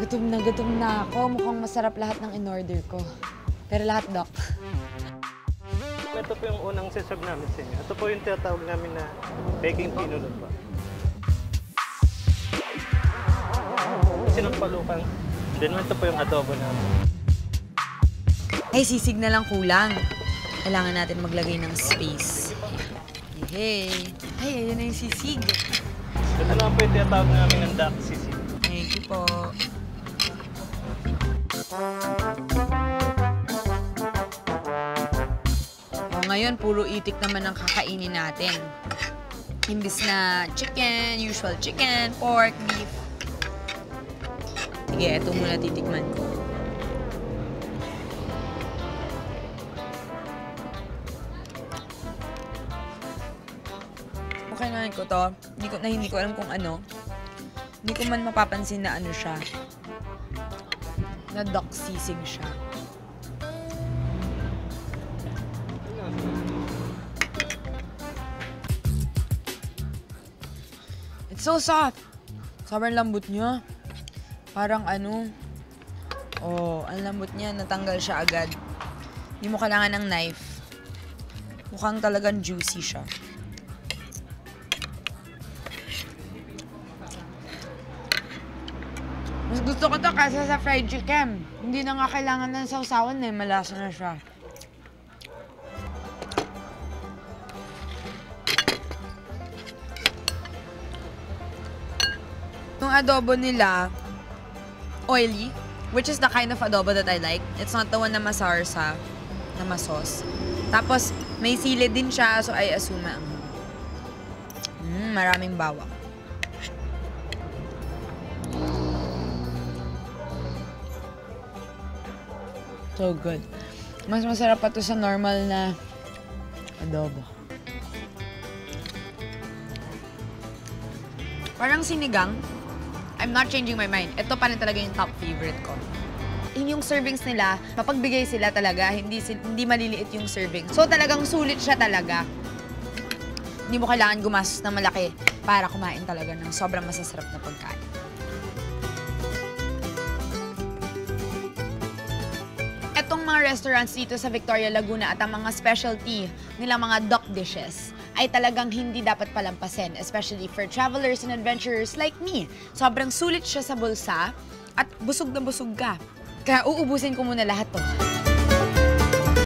Gutom na ako. Mukhang masarap lahat ng in-order ko. Pero lahat, Doc. Ito po yung unang siserve namin sa inyo. Ito po yung tinatawag namin na baking pinulot po. Sinampalukan. Then ito po yung adobo namin. Ay, sisig na lang kulang. Kailangan natin maglagay ng space. Hey! Ay, ayun na yung sisig. Ito naman po yung tinatawag namin ng duck sisig. Thank you po. Ngayon, puro itik naman ang kakainin natin. Imbis na chicken, usual chicken, pork, beef. Sige, ito muna titikman ko. Kakainin ko to. Hindi ko alam kung ano. Hindi ko man mapapansin na ano siya. Na duck sisig siya. It's so soft. Sobrang lambot niya. Parang ano. Oh, ang lambot niya. Natanggal siya agad. Hindi mo kailangan ng knife. Mukhang talagang juicy siya. Mas gusto ko to kaysa sa fried chicken. Hindi na nga kailangan ng sausawan eh. Malasa na siya. Yung adobo nila, oily, which is the kind of adobo that I like. It's not the one na masarsa, na masos. Tapos, may sili din siya, so I assume na maraming bawang. So good. Mas masarap pa to sa normal na adobo. Parang sinigang. I'm not changing my mind. Ito pa rin talaga yung top favorite ko. Yung servings nila, mapagbigay sila talaga. Hindi maliliit yung serving. So talagang sulit siya talaga. Hindi mo kailangan gumastos na malaki para kumain talaga ng sobrang masasarap na pagkain. Etong mga restaurants dito sa Victoria, Laguna at ang mga specialty nilang mga duck dishes ay talagang hindi dapat palampasin, especially for travelers and adventurers like me. Sobrang sulit siya sa bulsa at busog na busog ka. Kaya uubusin ko muna lahat to.